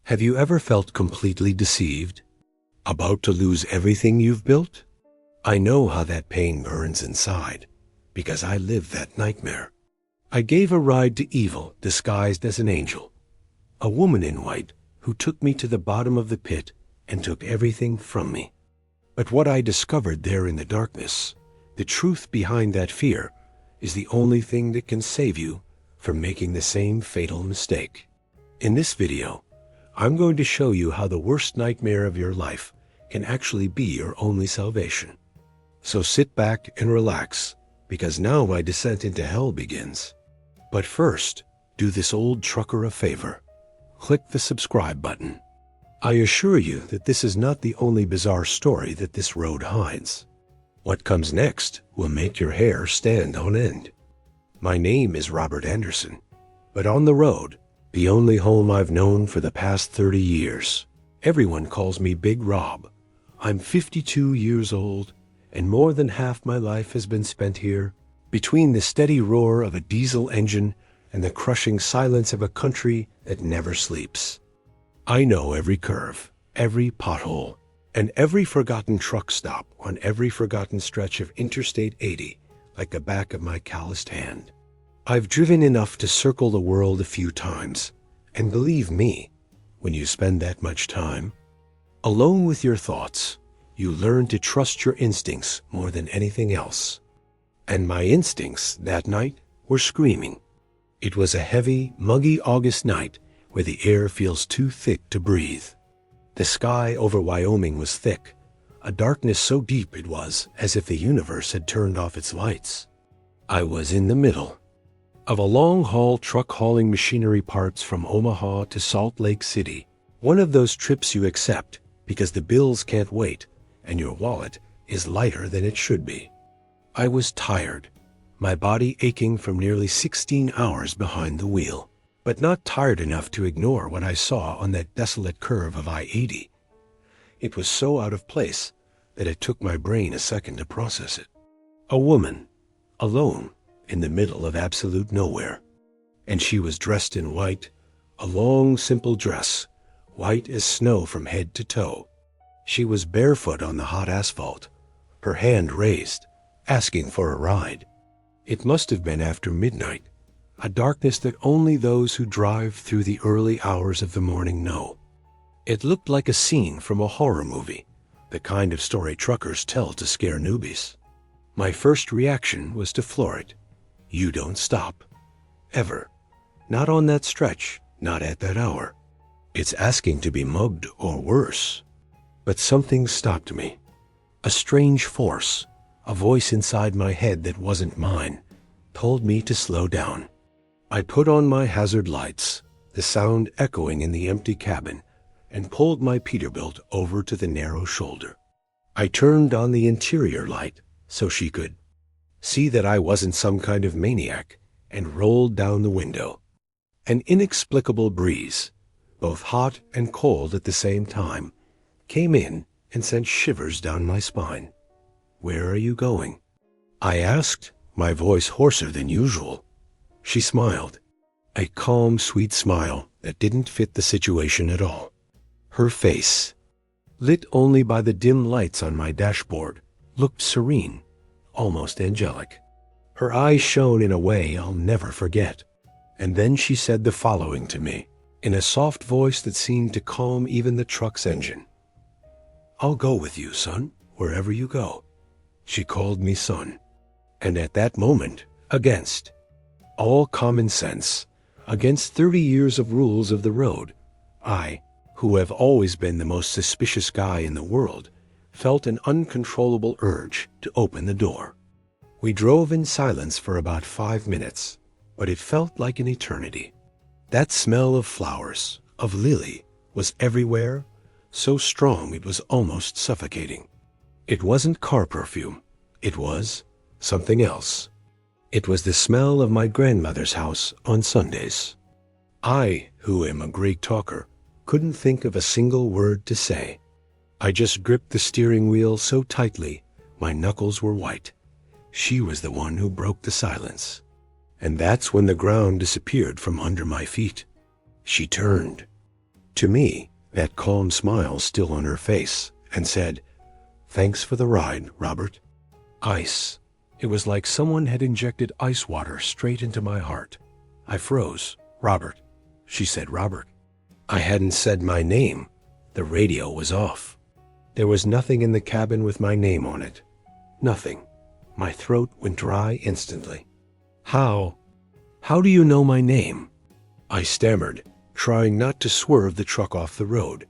Have you ever felt completely deceived? About to lose everything you've built? I know how that pain burns inside, because I lived that nightmare. I gave a ride to evil disguised as an angel, a woman in white who took me to the bottom of the pit and took everything from me. But what I discovered there in the darkness, the truth behind that fear, is the only thing that can save you from making the same fatal mistake. In this video, I'm going to show you how the worst nightmare of your life can actually be your only salvation. So sit back and relax, because now my descent into hell begins. But first, do this old trucker a favor. Click the subscribe button. I assure you that this is not the only bizarre story that this road hides. What comes next will make your hair stand on end. My name is Robert Anderson, but on the road, the only home I've known for the past 30 years, everyone calls me Big Rob. I'm 52 years old, and more than half my life has been spent here, between the steady roar of a diesel engine and the crushing silence of a country that never sleeps. I know every curve, every pothole, and every forgotten truck stop on every forgotten stretch of Interstate 80 like the back of my calloused hand. I've driven enough to circle the world a few times, and believe me, when you spend that much time alone with your thoughts, you learn to trust your instincts more than anything else. And my instincts that night were screaming. It was a heavy, muggy August night where the air feels too thick to breathe. The sky over Wyoming was thick, a darkness so deep it was as if the universe had turned off its lights. I was in the middle of a long-haul truck hauling machinery parts from Omaha to Salt Lake City, one of those trips you accept because the bills can't wait and your wallet is lighter than it should be. I was tired, my body aching from nearly 16 hours behind the wheel, but not tired enough to ignore what I saw on that desolate curve of I-80. It was so out of place that it took my brain a second to process it. A woman, alone, in the middle of absolute nowhere. And she was dressed in white, a long, simple dress, white as snow from head to toe. She was barefoot on the hot asphalt, her hand raised, asking for a ride. It must have been after midnight, a darkness that only those who drive through the early hours of the morning know. It looked like a scene from a horror movie, the kind of story truckers tell to scare newbies. My first reaction was to floor it. You don't stop. Ever. Not on that stretch, not at that hour. It's asking to be mugged or worse. But something stopped me. A strange force, a voice inside my head that wasn't mine, told me to slow down. I put on my hazard lights, the sound echoing in the empty cabin, and pulled my Peterbilt over to the narrow shoulder. I turned on the interior light so she could see that I wasn't some kind of maniac, and rolled down the window. An inexplicable breeze, both hot and cold at the same time, came in and sent shivers down my spine. "Where are you going?" I asked, my voice hoarser than usual. She smiled, a calm, sweet smile that didn't fit the situation at all. Her face, lit only by the dim lights on my dashboard, looked serene, almost angelic. Her eyes shone in a way I'll never forget. And then she said the following to me, in a soft voice that seemed to calm even the truck's engine. "I'll go with you, son, wherever you go." She called me son. And at that moment, against all common sense, against 30 years of rules of the road, I, who have always been the most suspicious guy in the world, felt an uncontrollable urge to open the door. We drove in silence for about 5 minutes, but it felt like an eternity. That smell of flowers, of lily, was everywhere, so strong it was almost suffocating. It wasn't car perfume. It was something else. It was the smell of my grandmother's house on Sundays. I, who am a great talker, couldn't think of a single word to say. I just gripped the steering wheel so tightly, my knuckles were white. She was the one who broke the silence. And that's when the ground disappeared from under my feet. She turned. To me, that calm smile still on her face, and said, "Thanks for the ride, Robert." Ice. It was like someone had injected ice water straight into my heart. I froze. "Robert." She said, "Robert." I hadn't said my name. The radio was off. There was nothing in the cabin with my name on it. Nothing. My throat went dry instantly. How do you know my name?" I stammered, trying not to swerve the truck off the road.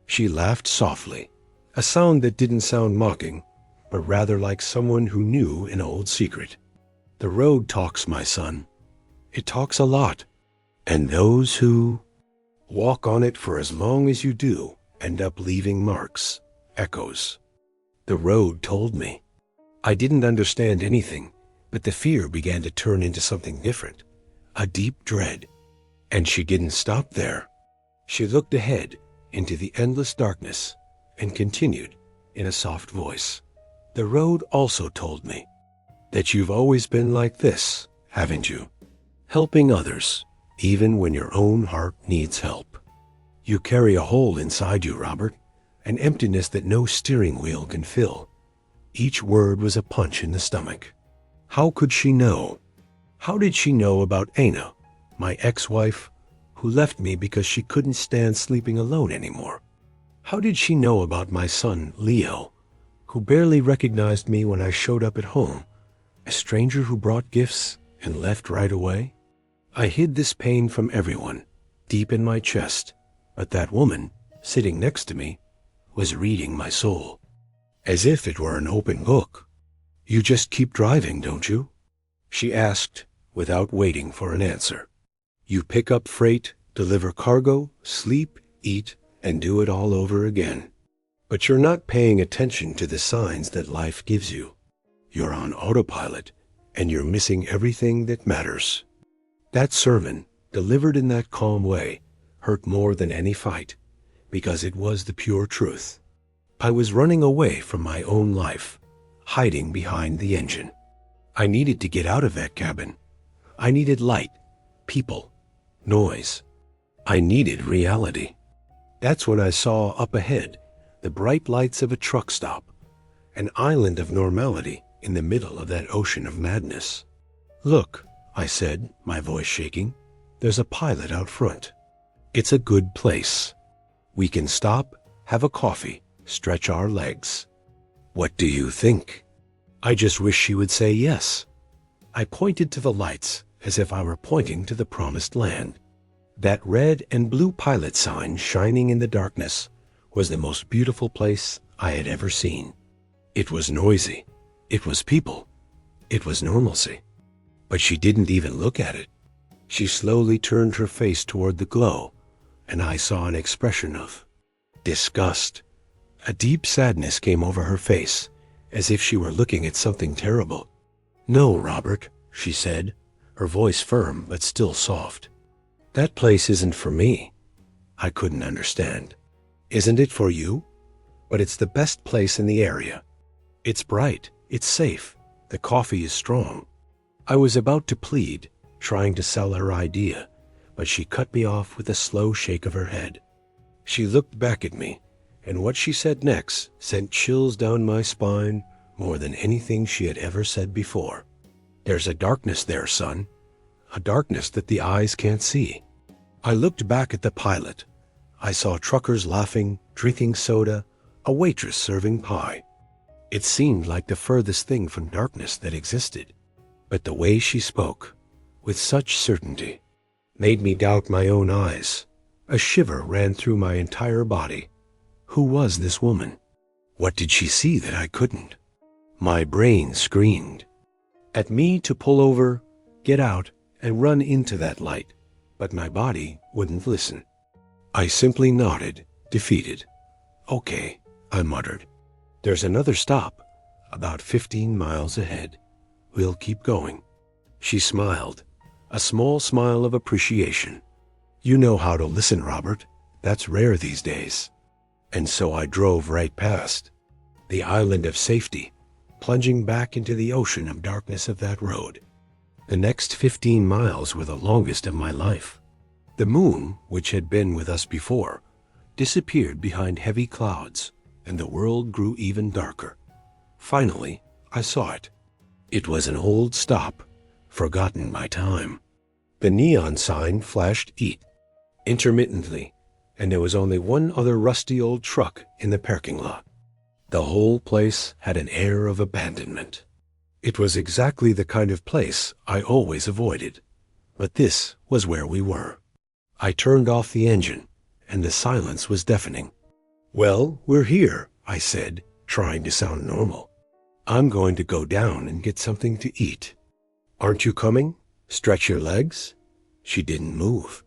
She laughed softly, a sound that didn't sound mocking, but rather like someone who knew an old secret. "The road talks, my son. It talks a lot. And those who walk on it for as long as you do end up leaving marks, echoes." The road told me. I didn't understand anything, but the fear began to turn into something different, a deep dread. And she didn't stop there. She looked ahead into the endless darkness and continued in a soft voice. "The road also told me that you've always been like this, haven't you? Helping others, even when your own heart needs help. You carry a hole inside you, Robert, an emptiness that no steering wheel can fill." Each word was a punch in the stomach. How could she know? How did she know about Anna, my ex-wife, who left me because she couldn't stand sleeping alone anymore? How did she know about my son, Leo, who barely recognized me when I showed up at home, a stranger who brought gifts and left right away? I hid this pain from everyone, deep in my chest, but that woman, sitting next to me, was reading my soul, as if it were an open book. "You just keep driving, don't you?" she asked, without waiting for an answer. "You pick up freight, deliver cargo, sleep, eat, and do it all over again. But you're not paying attention to the signs that life gives you. You're on autopilot, and you're missing everything that matters." That sermon, delivered in that calm way, hurt more than any fight, because it was the pure truth. I was running away from my own life, hiding behind the engine. I needed to get out of that cabin. I needed light, people, noise. I needed reality. That's when I saw up ahead the bright lights of a truck stop, an island of normality in the middle of that ocean of madness. "Look," I said, my voice shaking, "there's a pilot out front. It's a good place. We can stop, have a coffee, stretch our legs. What do you think?" I just wish she would say yes. I pointed to the lights as if I were pointing to the promised land. That red and blue pilot sign shining in the darkness was the most beautiful place I had ever seen. It was noisy. It was people. It was normalcy. But she didn't even look at it. She slowly turned her face toward the glow, and I saw an expression of disgust. A deep sadness came over her face, as if she were looking at something terrible. "No, Robert," she said, her voice firm but still soft. "That place isn't for me." I couldn't understand. "Isn't it for you? But it's the best place in the area. It's bright, it's safe, the coffee is strong." I was about to plead, trying to sell her idea, but she cut me off with a slow shake of her head. She looked back at me, and what she said next sent chills down my spine more than anything she had ever said before. "There's a darkness there, son, a darkness that the eyes can't see." I looked back at the pilot. I saw truckers laughing, drinking soda, a waitress serving pie. It seemed like the furthest thing from darkness that existed. But the way she spoke, with such certainty, made me doubt my own eyes. A shiver ran through my entire body. Who was this woman? What did she see that I couldn't? My brain screamed at me to pull over, get out, and run into that light, but my body wouldn't listen. I simply nodded, defeated. "Okay," I muttered. "There's another stop, about 15 miles ahead. We'll keep going." She smiled, a small smile of appreciation. "You know how to listen, Robert. That's rare these days." And so I drove right past the island of safety, plunging back into the ocean of darkness of that road. The next 15 miles were the longest of my life. The moon, which had been with us before, disappeared behind heavy clouds, and the world grew even darker. Finally, I saw it. It was an old stop, forgotten by time. The neon sign flashed "Eat" intermittently, and there was only one other rusty old truck in the parking lot. The whole place had an air of abandonment. It was exactly the kind of place I always avoided, but this was where we were. I turned off the engine, and the silence was deafening. "Well, we're here," I said, trying to sound normal. "I'm going to go down and get something to eat. Aren't you coming? Stretch your legs." She didn't move.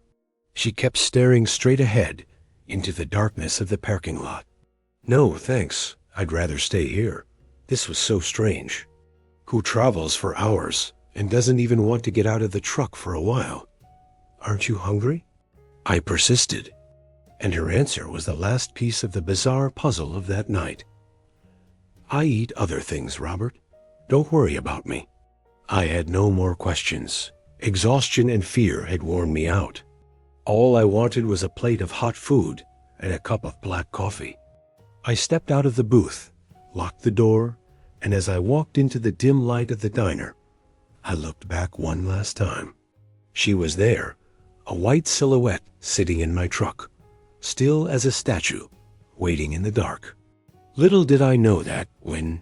She kept staring straight ahead into the darkness of the parking lot. "No, thanks. I'd rather stay here." This was so strange. Who travels for hours and doesn't even want to get out of the truck for a while? "Aren't you hungry?" I persisted, and her answer was the last piece of the bizarre puzzle of that night. "I eat other things, Robert. Don't worry about me." I had no more questions. Exhaustion and fear had worn me out. All I wanted was a plate of hot food and a cup of black coffee. I stepped out of the booth, locked the door, and as I walked into the dim light of the diner, I looked back one last time. She was there, a white silhouette sitting in my truck, still as a statue, waiting in the dark. Little did I know that when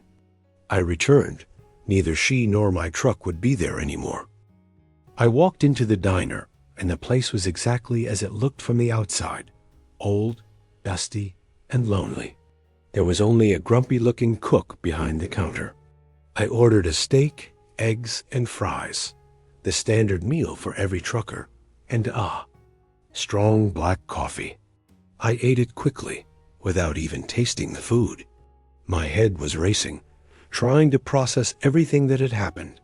I returned, neither she nor my truck would be there anymore. I walked into the diner, and the place was exactly as it looked from the outside, old, dusty, and lonely. There was only a grumpy-looking cook behind the counter. I ordered a steak, eggs, and fries, the standard meal for every trucker, and strong black coffee. I ate it quickly, without even tasting the food. My head was racing, trying to process everything that had happened.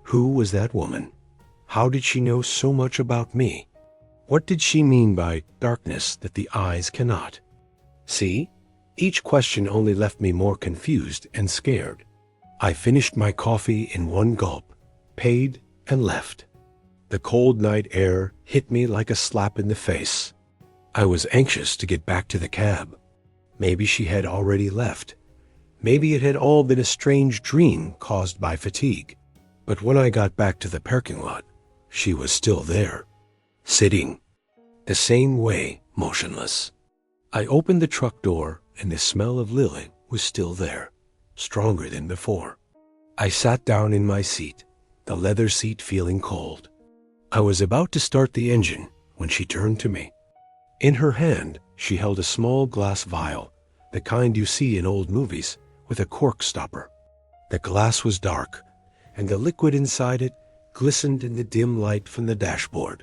Who was that woman? How did she know so much about me? What did she mean by darkness that the eyes cannot? See? Each question only left me more confused and scared. I finished my coffee in one gulp, paid, and left. The cold night air hit me like a slap in the face. I was anxious to get back to the cab. Maybe she had already left. Maybe it had all been a strange dream caused by fatigue. But when I got back to the parking lot, she was still there, sitting, the same way, motionless. I opened the truck door, and the smell of Lily was still there, stronger than before. I sat down in my seat, the leather seat feeling cold. I was about to start the engine when she turned to me. In her hand, she held a small glass vial, the kind you see in old movies, with a cork stopper. The glass was dark, and the liquid inside it glistened in the dim light from the dashboard.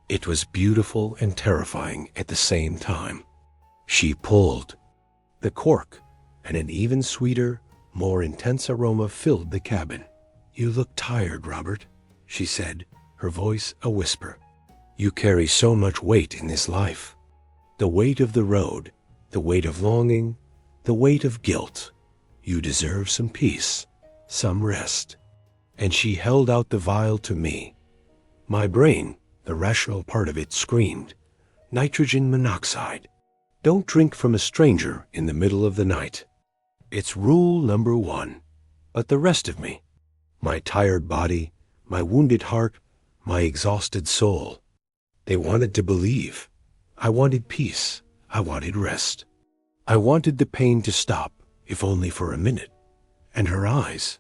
It was beautiful and terrifying at the same time. She pulled. The cork, and an even sweeter, more intense aroma filled the cabin. "You look tired, Robert," she said, her voice a whisper. "You carry so much weight in this life. The weight of the road, the weight of longing, the weight of guilt. You deserve some peace, some rest." And she held out the vial to me. My brain, the rational part of it, screamed, "Nitrogen monoxide. Don't drink from a stranger in the middle of the night. It's rule number 1. But the rest of me, my tired body, my wounded heart, my exhausted soul, they wanted to believe. I wanted peace. I wanted rest. I wanted the pain to stop, if only for a minute. And her eyes,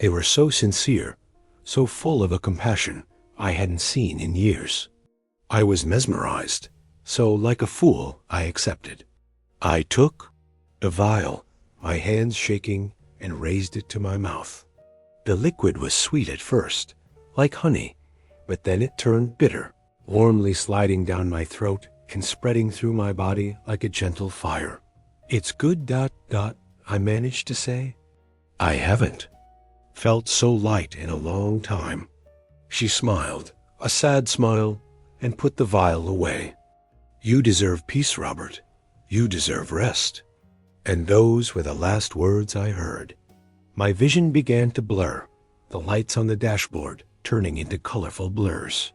they were so sincere, so full of a compassion I hadn't seen in years. I was mesmerized, so like a fool I accepted. I took the vial, my hands shaking, and raised it to my mouth. The liquid was sweet at first, like honey, but then it turned bitter, warmly sliding down my throat and spreading through my body like a gentle fire. "It's good, ... I managed to say. I haven't felt so light in a long time. She smiled, a sad smile, and put the vial away. "You deserve peace, Robert. You deserve rest." And those were the last words I heard. My vision began to blur, the lights on the dashboard turning into colorful blurs.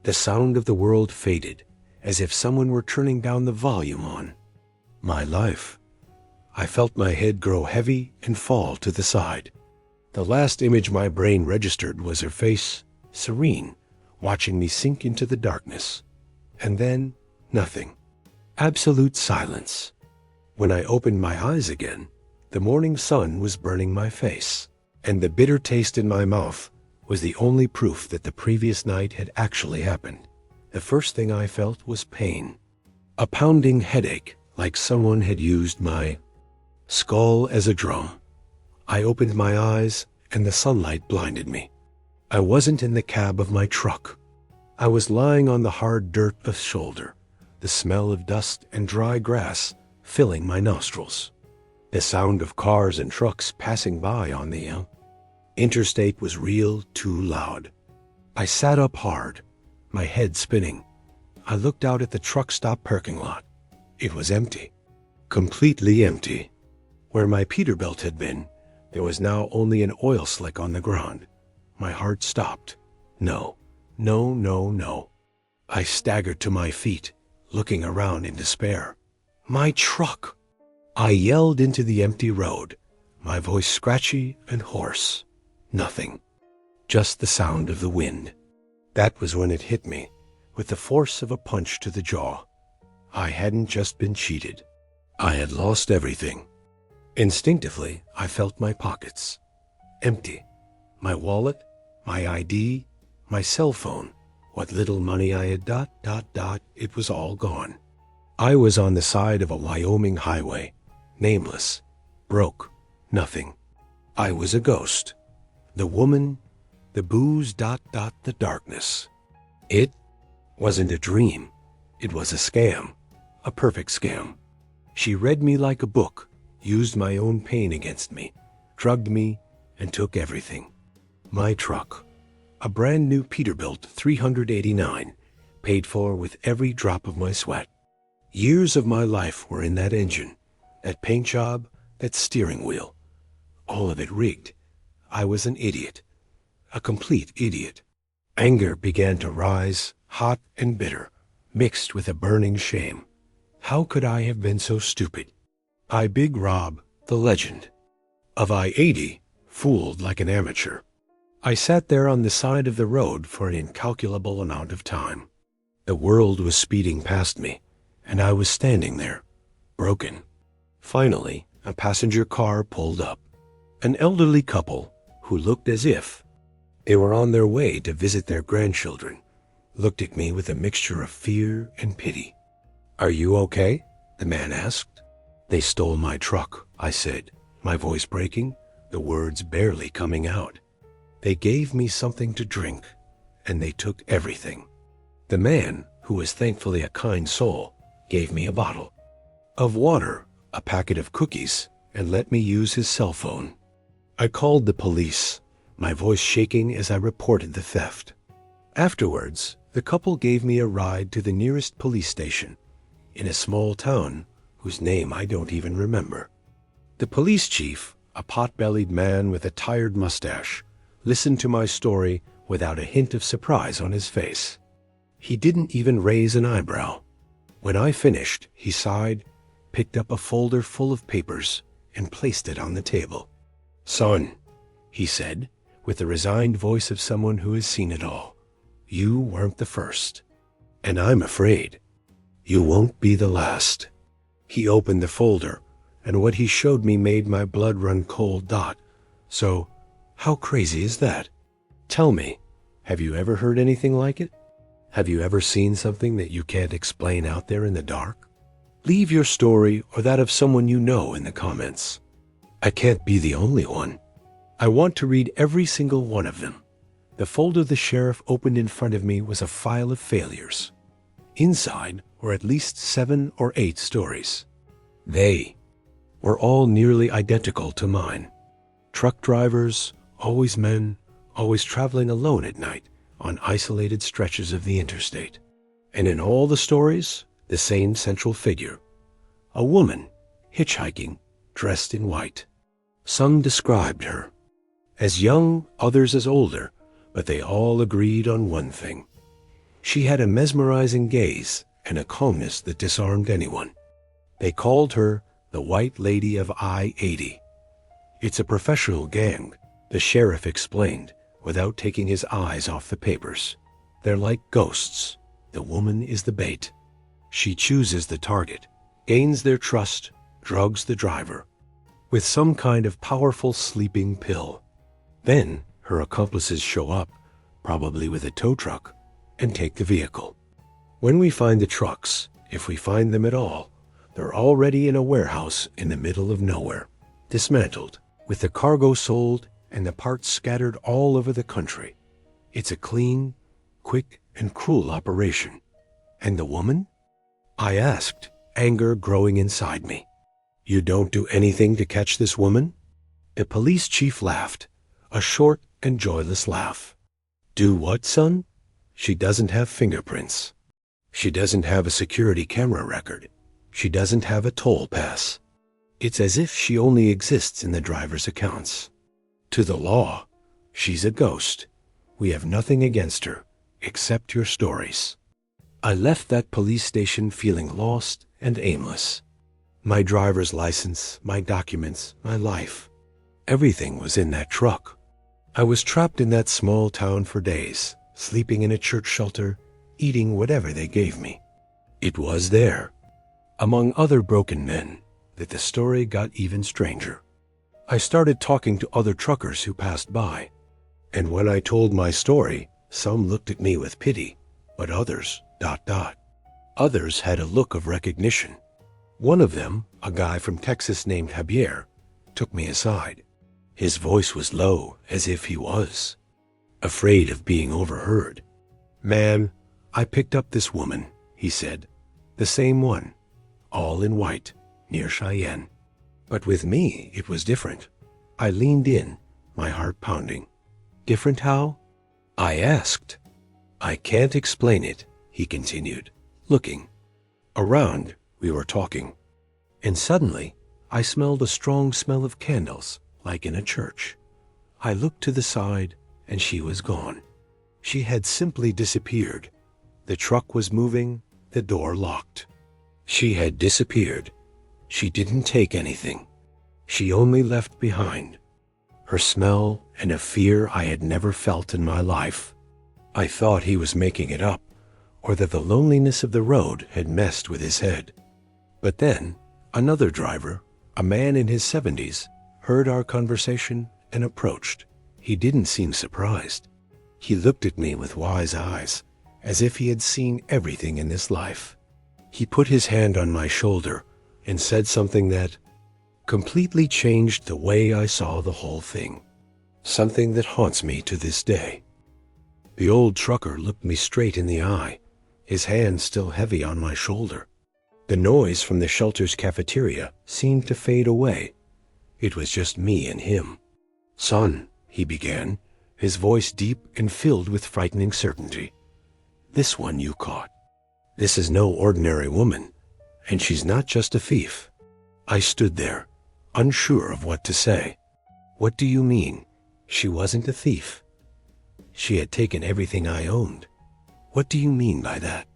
The sound of the world faded, as if someone were turning down the volume on my life. I felt my head grow heavy and fall to the side. The last image my brain registered was her face, serene, watching me sink into the darkness. And then, nothing. Absolute silence. When I opened my eyes again, the morning sun was burning my face, and the bitter taste in my mouth was the only proof that the previous night had actually happened. The first thing I felt was pain. A pounding headache, like someone had used my skull as a drum. I opened my eyes, and the sunlight blinded me. I wasn't in the cab of my truck. I was lying on the hard dirt of the shoulder, the smell of dust and dry grass filling my nostrils. The sound of cars and trucks passing by on the interstate was real too loud. I sat up hard, my head spinning. I looked out at the truck stop parking lot. It was empty. Completely empty. Where my Peterbilt had been, there was now only an oil slick on the ground. My heart stopped. No, no, no, no. I staggered to my feet, looking around in despair. My truck! I yelled into the empty road, my voice scratchy and hoarse. Nothing. Just the sound of the wind. That was when it hit me, with the force of a punch to the jaw. I hadn't just been cheated. I had lost everything. Instinctively, I felt my pockets. Empty. My wallet, my ID, my cell phone, what little money I had it was all gone. I was on the side of a Wyoming highway, nameless, broke, nothing. I was a ghost. The woman, the booze, the darkness. It wasn't a dream. It was a scam, a perfect scam. She read me like a book, used my own pain against me, drugged me, and took everything. My truck, a brand new Peterbilt 389, paid for with every drop of my sweat. Years of my life were in that engine, that paint job, that steering wheel. All of it rigged. I was an idiot, a complete idiot. Anger began to rise, hot and bitter, mixed with a burning shame. How could I have been so stupid? I, Big Rob, the legend of I-80, fooled like an amateur. I sat there on the side of the road for an incalculable amount of time. The world was speeding past me, and I was standing there, broken. Finally, a passenger car pulled up. An elderly couple who looked as if they were on their way to visit their grandchildren looked at me with a mixture of fear and pity. "Are you okay?" the man asked. "They stole my truck," I said, my voice breaking, the words barely coming out. "They gave me something to drink, and they took everything." The man, who was thankfully a kind soul, gave me a bottle of water, a packet of cookies, and let me use his cell phone. I called the police, my voice shaking as I reported the theft. Afterwards, the couple gave me a ride to the nearest police station, in a small town whose name I don't even remember. The police chief, a pot-bellied man with a tired mustache, listened to my story without a hint of surprise on his face. He didn't even raise an eyebrow. When I finished, he sighed, picked up a folder full of papers, and placed it on the table. "Son," he said, with the resigned voice of someone who has seen it all, "you weren't the first, and I'm afraid you won't be the last." He opened the folder, and what he showed me made my blood run cold. So, how crazy is that? Tell me, have you ever heard anything like it? Have you ever seen something that you can't explain out there in the dark? Leave your story or that of someone you know in the comments. I can't be the only one. I want to read every single one of them. The folder the sheriff opened in front of me was a file of failures. Inside were at least 7 or 8 stories. They were all nearly identical to mine. Truck drivers, always men, always traveling alone at night on isolated stretches of the interstate. And in all the stories, the same central figure. A woman, hitchhiking, dressed in white. Some described her as young, others as older, but they all agreed on one thing. She had a mesmerizing gaze and a calmness that disarmed anyone. They called her the White Lady of I-80. It's a professional gang, the sheriff explained, without taking his eyes off the papers. They're like ghosts. The woman is the bait. She chooses the target, gains their trust, drugs the driver with some kind of powerful sleeping pill. Then her accomplices show up, probably with a tow truck, and take the vehicle. When we find the trucks, if we find them at all, they're already in a warehouse in the middle of nowhere, dismantled, with the cargo sold and the parts scattered all over the country. It's a clean, quick, and cruel operation. And the woman? I asked, anger growing inside me. You don't do anything to catch this woman? The police chief laughed, a short and joyless laugh. Do what, son? She doesn't have fingerprints. She doesn't have a security camera record. She doesn't have a toll pass. It's as if she only exists in the driver's accounts. To the law, she's a ghost. We have nothing against her, except your stories. I left that police station feeling lost and aimless. My driver's license, my documents, my life. Everything was in that truck. I was trapped in that small town for days, sleeping in a church shelter, eating whatever they gave me. It was there, among other broken men, that the story got even stranger. I started talking to other truckers who passed by, and when I told my story, some looked at me with pity, but others, ... Others had a look of recognition. One of them, a guy from Texas named Javier, took me aside. His voice was low, as if he was afraid of being overheard. Man, I picked up this woman, he said. The same one, all in white, near Cheyenne. But with me, it was different. I leaned in, my heart pounding. Different how? I asked. I can't explain it, he continued, looking. Around, we were talking. And suddenly, I smelled a strong smell of candles, like in a church. I looked to the side, and she was gone. She had simply disappeared. The truck was moving, the door locked. She had disappeared. She didn't take anything. She only left behind her smell and a fear I had never felt in my life. I thought he was making it up, or that the loneliness of the road had messed with his head. But then, another driver, a man in his 70s, heard our conversation and approached. He didn't seem surprised. He looked at me with wise eyes, as if he had seen everything in this life. He put his hand on my shoulder and said something that completely changed the way I saw the whole thing. Something that haunts me to this day. The old trucker looked me straight in the eye, his hand still heavy on my shoulder. The noise from the shelter's cafeteria seemed to fade away. It was just me and him. Son, he began, his voice deep and filled with frightening certainty. This one you caught. This is no ordinary woman, and she's not just a thief. I stood there, unsure of what to say. What do you mean? She wasn't a thief. She had taken everything I owned. What do you mean by that?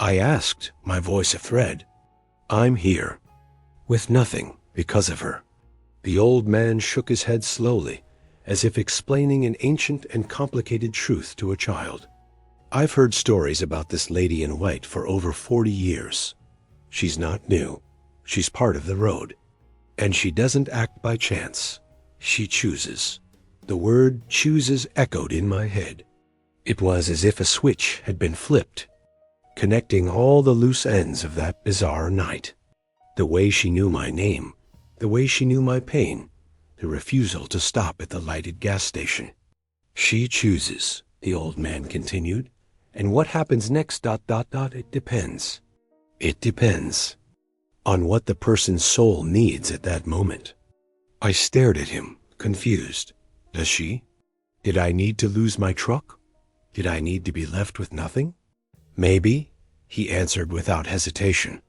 I asked, my voice athread. I'm here, with nothing because of her. The old man shook his head slowly, as if explaining an ancient and complicated truth to a child. I've heard stories about this lady in white for over 40 years. She's not new. She's part of the road. And she doesn't act by chance. She chooses. The word chooses echoed in my head. It was as if a switch had been flipped, connecting all the loose ends of that bizarre night. The way she knew my name, the way she knew my pain, the refusal to stop at the lighted gas station. She chooses, the old man continued, and what happens next ... it depends. It depends on what the person's soul needs at that moment. I stared at him, confused. Does she? Did I need to lose my truck? Did I need to be left with nothing? Maybe, he answered without hesitation.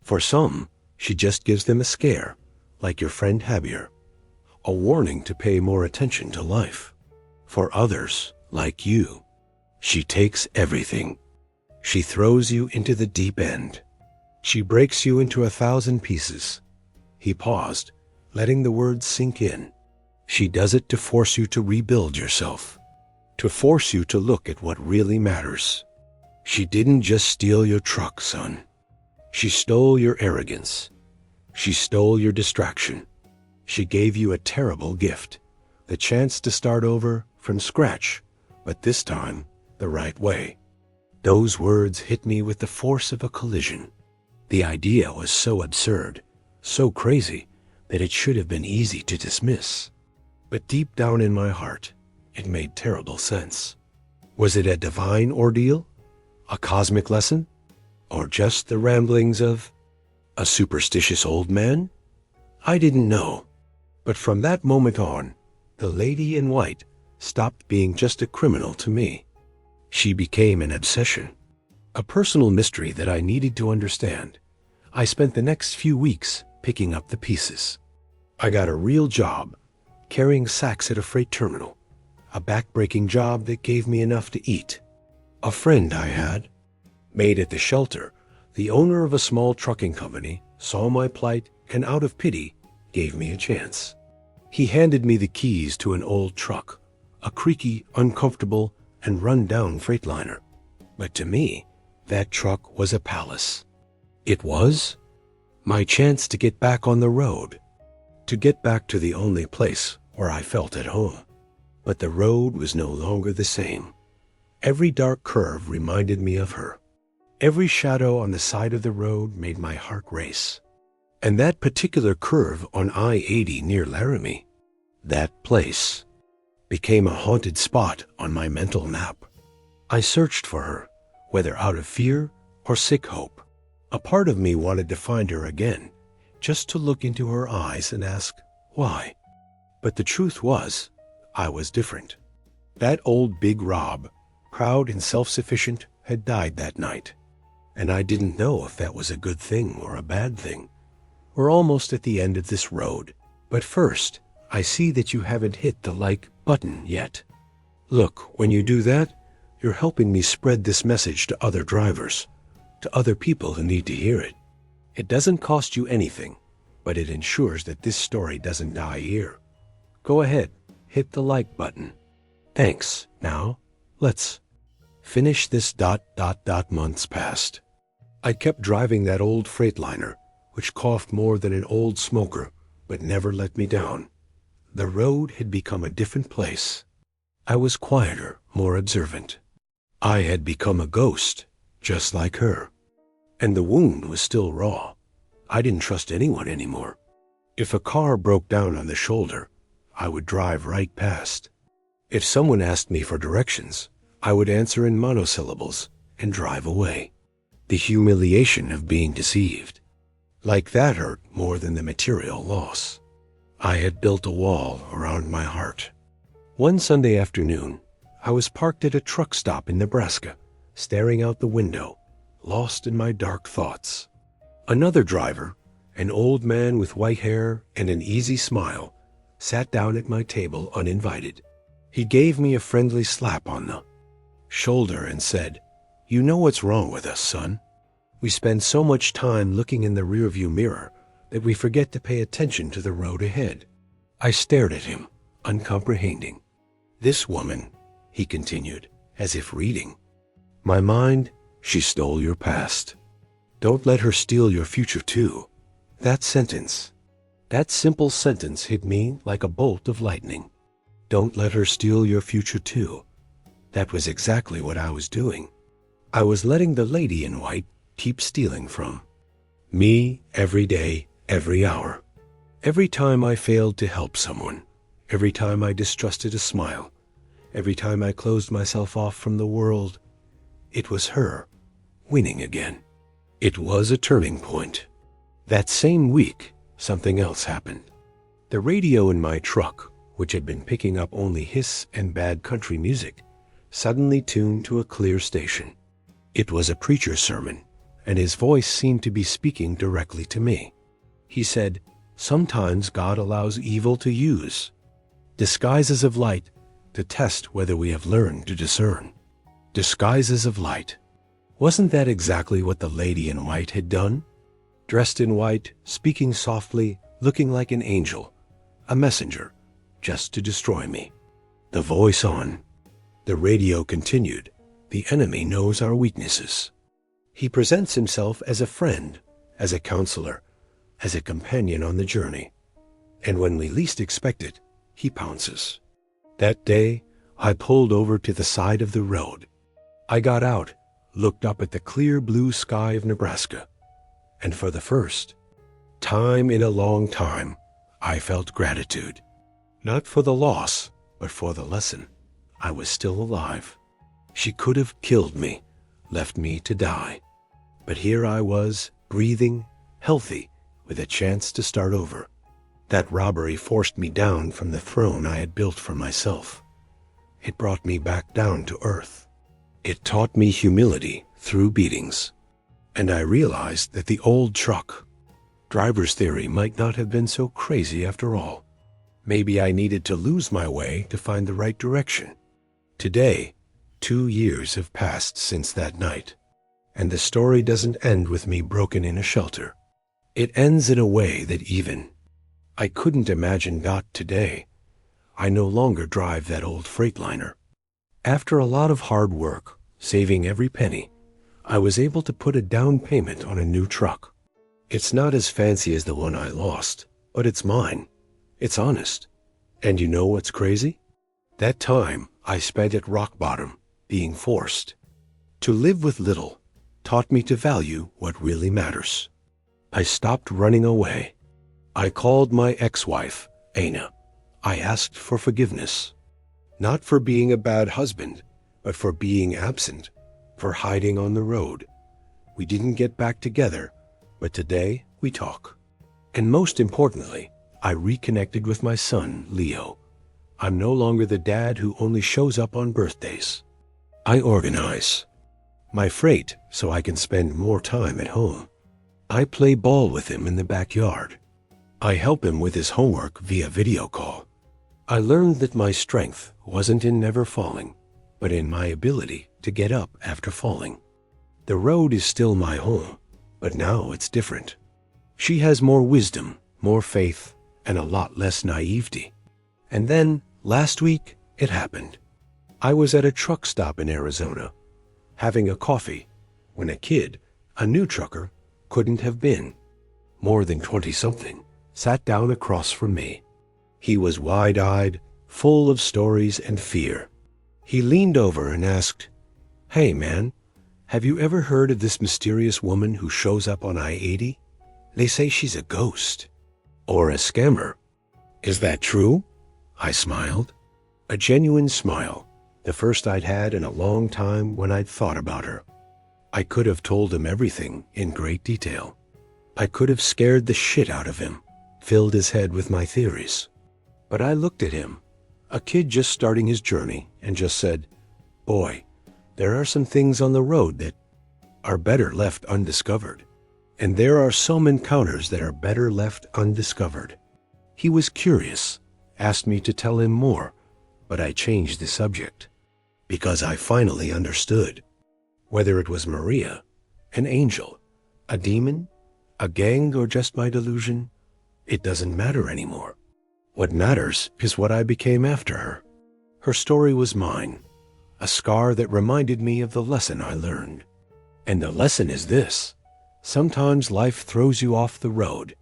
For some, she just gives them a scare, like your friend Javier, a warning to pay more attention to life. For others, like you, she takes everything. She throws you into the deep end. She breaks you into 1,000 pieces. He paused, letting the words sink in. She does it to force you to rebuild yourself, to force you to look at what really matters. She didn't just steal your truck, son. She stole your arrogance. She stole your distraction. She gave you a terrible gift, the chance to start over from scratch, but this time the right way. Those words hit me with the force of a collision. The idea was so absurd, so crazy, that it should have been easy to dismiss. But deep down in my heart, it made terrible sense. Was it a divine ordeal? A cosmic lesson? Or just the ramblings of a superstitious old man? I didn't know. But from that moment on, the lady in white stopped being just a criminal to me. She became an obsession, a personal mystery that I needed to understand. I spent the next few weeks picking up the pieces. I got a real job, carrying sacks at a freight terminal, a back-breaking job that gave me enough to eat. A friend I had, made at the shelter, the owner of a small trucking company, saw my plight and out of pity gave me a chance. He handed me the keys to an old truck, a creaky, uncomfortable, and run-down freightliner. But to me, that truck was a palace. It was my chance to get back on the road, to get back to the only place where I felt at home. But the road was no longer the same. Every dark curve reminded me of her. Every shadow on the side of the road made my heart race. And that particular curve on I-80 near Laramie, that place, became a haunted spot on my mental map. I searched for her, whether out of fear or sick hope. A part of me wanted to find her again, just to look into her eyes and ask, why? But the truth was, I was different. That old Big Rob, proud and self-sufficient, had died that night. And I didn't know if that was a good thing or a bad thing. We're almost at the end of this road. But first, I see that you haven't hit the like button yet. Look, when you do that, you're helping me spread this message to other drivers, to other people who need to hear it. It doesn't cost you anything, but it ensures that this story doesn't die here. Go ahead, hit the like button. Thanks. Now, let's finish this ... Months passed. I kept driving that old freightliner, which coughed more than an old smoker, but never let me down. The road had become a different place. I was quieter, more observant. I had become a ghost, just like her. And the wound was still raw. I didn't trust anyone anymore. If a car broke down on the shoulder, I would drive right past. If someone asked me for directions, I would answer in monosyllables and drive away. The humiliation of being deceived. Like that hurt more than the material loss. I had built a wall around my heart. One Sunday afternoon, I was parked at a truck stop in Nebraska, staring out the window, lost in my dark thoughts. Another driver, an old man with white hair and an easy smile, sat down at my table uninvited. He gave me a friendly slap on the shoulder and said, "You know what's wrong with us, son? We spend so much time looking in the rearview mirror that we forget to pay attention to the road ahead." I stared at him, uncomprehending. "This woman," he continued, as if reading my mind, "she stole your past. Don't let her steal your future too." That sentence, that simple sentence hit me like a bolt of lightning. Don't let her steal your future too. That was exactly what I was doing. I was letting the lady in white keep stealing from me every day, every hour. Every time I failed to help someone, every time I distrusted a smile, every time I closed myself off from the world, it was her winning again. It was a turning point. That same week, something else happened. The radio in my truck, which had been picking up only hiss and bad country music, suddenly tuned to a clear station. It was a preacher's sermon, and his voice seemed to be speaking directly to me. He said, "Sometimes God allows evil to use disguises of light to test whether we have learned to discern." Disguises of light. Wasn't that exactly what the lady in white had done? Dressed in white, speaking softly, looking like an angel, a messenger, just to destroy me. The voice on. The radio continued. The enemy knows our weaknesses. He presents himself as a friend, as a counselor, as a companion on the journey. And when we least expect it, he pounces. That day, I pulled over to the side of the road. I got out, looked up at the clear blue sky of Nebraska, and for the first time in a long time, I felt gratitude. Not for the loss, but for the lesson. I was still alive. She could have killed me, left me to die. But here I was, breathing, healthy, with a chance to start over. That robbery forced me down from the throne I had built for myself. It brought me back down to earth. It taught me humility through beatings. And I realized that the old truck, driver's theory, might not have been so crazy after all. Maybe I needed to lose my way to find the right direction. Today, 2 years have passed since that night, and the story doesn't end with me broken in a shelter. It ends in a way that even I couldn't imagine got today. I no longer drive that old Freightliner. After a lot of hard work, saving every penny, I was able to put a down payment on a new truck. It's not as fancy as the one I lost, but it's mine. It's honest. And you know what's crazy? That time I spent at rock bottom, being forced. To live with little taught me to value what really matters. I stopped running away. I called my ex-wife, Aina. I asked for forgiveness. Not for being a bad husband, but for being absent, for hiding on the road. We didn't get back together, but today we talk. And most importantly, I reconnected with my son, Leo. I'm no longer the dad who only shows up on birthdays. I organize my freight so I can spend more time at home. I play ball with him in the backyard. I help him with his homework via video call. I learned that my strength wasn't in never falling, but in my ability to get up after falling. The road is still my home, but now it's different. She has more wisdom, more faith, and a lot less naivety. And then, last week, it happened. I was at a truck stop in Arizona, having a coffee, when a kid, a new trucker, couldn't have been more than 20-something, sat down across from me. He was wide-eyed, full of stories and fear. He leaned over and asked, "Hey, man, have you ever heard of this mysterious woman who shows up on I-80? They say she's a ghost. Or a scammer. Is that true?" I smiled. A genuine smile, the first I'd had in a long time when I'd thought about her. I could have told him everything in great detail. I could have scared the shit out of him, filled his head with my theories. But I looked at him, a kid just starting his journey, and just said, "Boy, there are some things on the road that are better left undiscovered. And there are some encounters that are better left undiscovered." He was curious, asked me to tell him more, but I changed the subject. Because I finally understood. Whether it was Maria, an angel, a demon, a gang, or just my delusion, it doesn't matter anymore. What matters is what I became after her. Her story was mine, a scar that reminded me of the lesson I learned. And the lesson is this: sometimes life throws you off the road,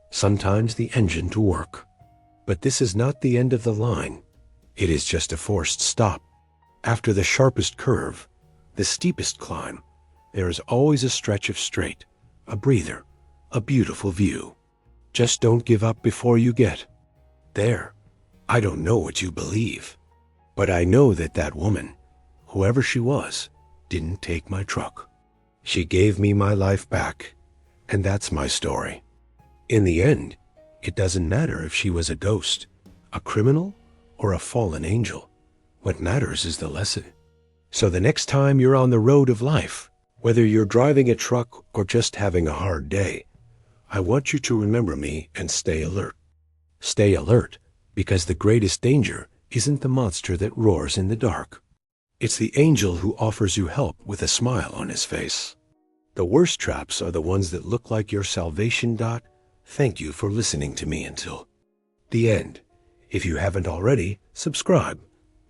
sometimes the engine to work. But this is not the end of the line. It is just a forced stop. After the sharpest curve, the steepest climb, there is always a stretch of straight, a breather, a beautiful view. Just don't give up before you get there. I don't know what you believe, but I know that that woman, whoever she was, didn't take my truck. She gave me my life back, and that's my story. In the end, it doesn't matter if she was a ghost, a criminal, or a fallen angel. What matters is the lesson. So the next time you're on the road of life, whether you're driving a truck or just having a hard day, I want you to remember me and stay alert. Stay alert, because the greatest danger isn't the monster that roars in the dark. It's the angel who offers you help with a smile on his face. The worst traps are the ones that look like your salvation. Thank you for listening to me until the end. If you haven't already, subscribe,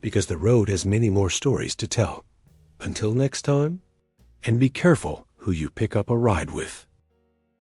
because the road has many more stories to tell. Until next time, and be careful who you pick up a ride with.